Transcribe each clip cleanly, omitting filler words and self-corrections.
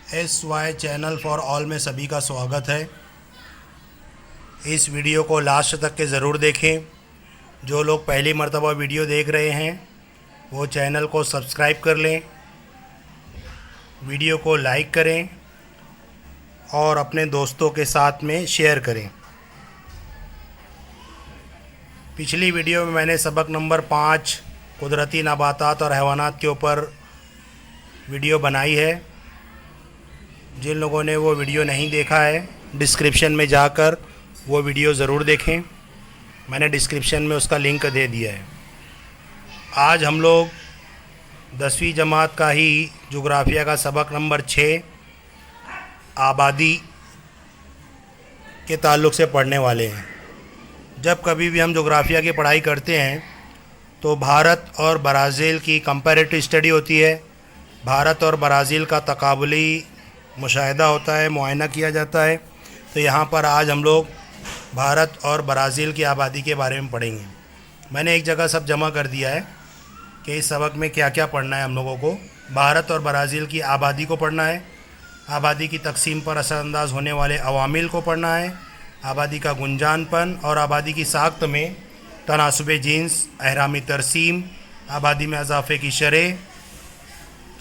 SY channel for all में सभी का स्वागत है। इस वीडियो को लास्ट तक के ज़रूर देखें। जो लोग पहली मर्तबा वीडियो देख रहे हैं वो चैनल को सब्सक्राइब कर लें, वीडियो को लाइक करें और अपने दोस्तों के साथ में शेयर करें। पिछली वीडियो में मैंने सबक नंबर 5 कुदरती नबातात और हैवानात के ऊपर वीडियो बनाई है। जिन लोगों ने वो वीडियो नहीं देखा है, डिस्क्रिप्शन में जाकर वो वीडियो ज़रूर देखें। मैंने डिस्क्रिप्शन में उसका लिंक दे दिया है। आज हम लोग 10वीं जमात का ही जोग्राफिया का सबक नंबर 6 आबादी के ताल्लुक़ से पढ़ने वाले हैं। जब कभी भी हम जोग्राफिया की पढ़ाई करते हैं तो भारत और ब्राज़ील की कंपैरेटिव स्टडी होती है। भारत और ब्राज़ील का तकाबुली मुशाहिदा होता है, मुआयना किया जाता है। तो यहाँ पर आज हम लोग भारत और ब्राज़ील की आबादी के बारे में पढ़ेंगे। मैंने एक जगह सब जमा कर दिया है कि इस सबक में क्या क्या पढ़ना है हम लोगों को। भारत और ब्राज़ील की आबादी को पढ़ना है, आबादी की तकसीम पर असरअंदाज होने वाले अवामिल को पढ़ना है, आबादी का गुंजानपन और आबादी की साख्त में तनासुब जिन्स, अहरामी तरसीम, आबादी में इजाफे की शरह,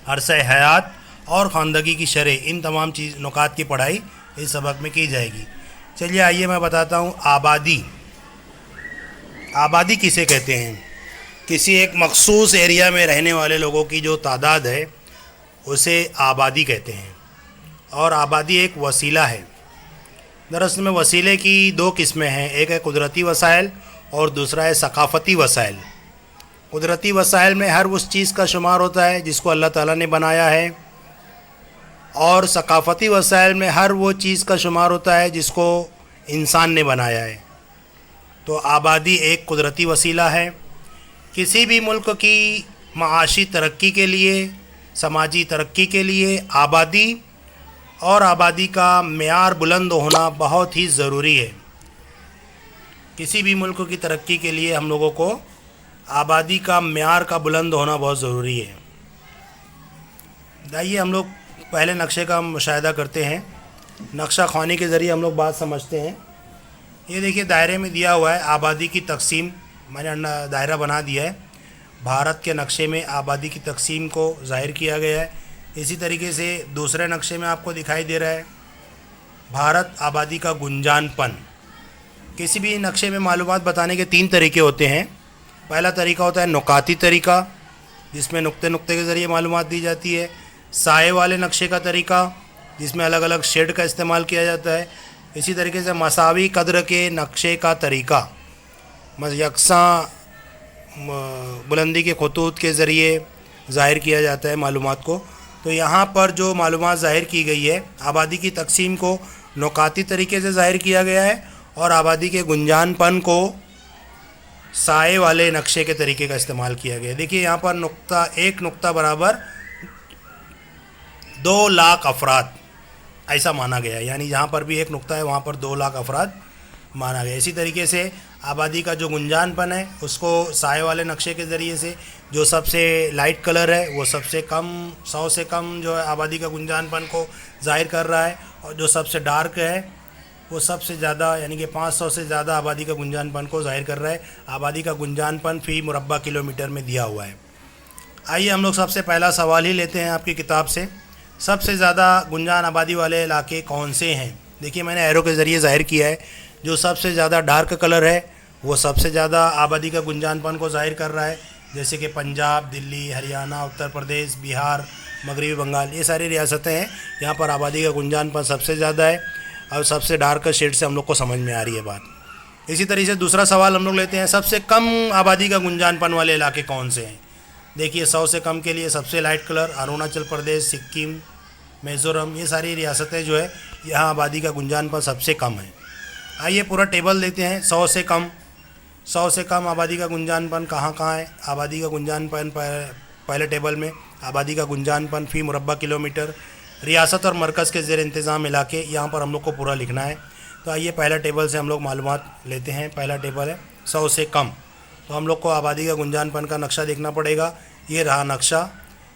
अरसा हयात और ख़ानदगी की शरह, इन तमाम नुकात की पढ़ाई इस सबक में की जाएगी। चलिए आइए मैं बताता हूँ। आबादी किसे कहते हैं? किसी एक मखसूस एरिया में रहने वाले लोगों की जो तादाद है उसे आबादी कहते हैं। और आबादी एक वसीला है। दरअसल में वसीले की 2 किस्में हैं, एक है कुदरती वसाइल और दूसरा है सकाफ़ती वसाइल। कुदरती वसाइल में हर उस चीज़ का शुमार होता है जिसको अल्लाह ताला ने बनाया है, और सकाफ़ती वसाइल में हर वो चीज़ का शुमार होता है जिसको इंसान ने बनाया है। तो आबादी एक कुदरती वसीला है। किसी भी मुल्क की माशी तरक्की के लिए, समाजी तरक्की के लिए आबादी और आबादी का मेयार बुलंद होना बहुत ही ज़रूरी है। किसी भी मुल्क की तरक्की के लिए हम लोगों को आबादी का मेयार का बुलंद होना बहुत ज़रूरी है। आइए हम लोग पहले नक्शे का मुशाहिदा करते हैं। नक्शा ख़वानी के ज़रिए हम लोग बात समझते हैं। ये देखिए दायरे में दिया हुआ है आबादी की तकसीम। मैंने दायरा बना दिया है। भारत के नक्शे में आबादी की तकसीम को ज़ाहिर किया गया है। इसी तरीके से दूसरे नक्शे में आपको दिखाई दे रहा है भारत आबादी का गुंजानपन। किसी भी नक्शे में मालूमात बताने के 3 तरीके होते हैं। पहला तरीका होता है नुकाती तरीका, जिसमें नुक्ते नुक्ते के ज़रिए मालूमात दी जाती है। साए वाले नक्शे का तरीका, जिसमें अलग अलग शेड का इस्तेमाल किया जाता है। इसी तरीके से मसावी कद्र के नक्शे का तरीका, यकसां बुलंदी के खतूत के ज़रिए ज़ाहिर किया जाता है मालूमात को। तो यहाँ पर जो मालूमात ज़ाहिर की गई है, आबादी की तकसीम को नुकाती तरीके से ज़ाहिर किया गया है और आबादी के गुंजानपन को साए वाले नक्शे के तरीके का इस्तेमाल किया गया है। देखिए यहाँ पर एक नुक्ता बराबर 2 लाख अफराद ऐसा माना गया है। यानी जहाँ पर भी एक नुक्ता है वहाँ पर 2 लाख अफराद माना गया। इसी तरीके से आबादी का जो गुंजानपन है उसको साए वाले नक्शे के ज़रिए से जो सबसे लाइट कलर है वो सबसे कम 100 से कम जो है आबादी का गुंजानपन को ज़ाहिर कर रहा है, और जो सबसे डार्क है वो सबसे ज़्यादा यानी कि 500 से ज़्यादा आबादी का गुंजानपन को ज़ाहिर कर रहा है। आबादी का गुंजानपन फ़ी मुरब्बा किलोमीटर में दिया हुआ है। आइए हम लोग सबसे पहला सवाल ही लेते हैं आपकी किताब से। सबसे ज़्यादा गुंजान आबादी वाले इलाके कौन से हैं? देखिए मैंने एरो के ज़रिए ज़ाहिर किया है। जो सबसे ज़्यादा डार्क कलर है वो सबसे ज़्यादा आबादी का गुंजानपन को ज़ाहिर कर रहा है, जैसे कि पंजाब, दिल्ली, हरियाणा, उत्तर प्रदेश, बिहार, मगरबी बंगाल, ये सारी रियासतें हैं। यहाँ पर आबादी का गुंजानपन सबसे ज़्यादा है और सबसे डार्क शेड से हम लोग को समझ में आ रही है बात। इसी तरीके से दूसरा सवाल हम लोग लेते हैं, सबसे कम आबादी का गुंजानपन वाले इलाके कौन से हैं? देखिए 100 से कम के लिए सबसे लाइट कलर अरुणाचल प्रदेश, सिक्किम, मिज़ोरम, ये सारी रियासतें जो है यहाँ आबादी का गुंजानपन सबसे कम है। आइए पूरा टेबल देखते हैं। 100 से कम आबादी का गुंजानपन कहाँ कहाँ है? आबादी का गुंजानपन पहले टेबल में आबादी का गुंजानपन फ़ी मुरब्बा किलोमीटर, रियासत और मरकज़ के ज़ेर इंतज़ाम इलाके, यहाँ पर हम लोग को पूरा लिखना है। तो आइए पहला टेबल से हम लोग मालूमात लेते हैं। पहला टेबल है 100 से कम। तो हम लोग को आबादी का गुंजानपन का नक्शा देखना पड़ेगा। ये रहा नक्शा।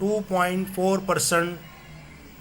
2.4%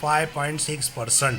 5.6%,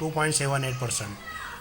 2.78%.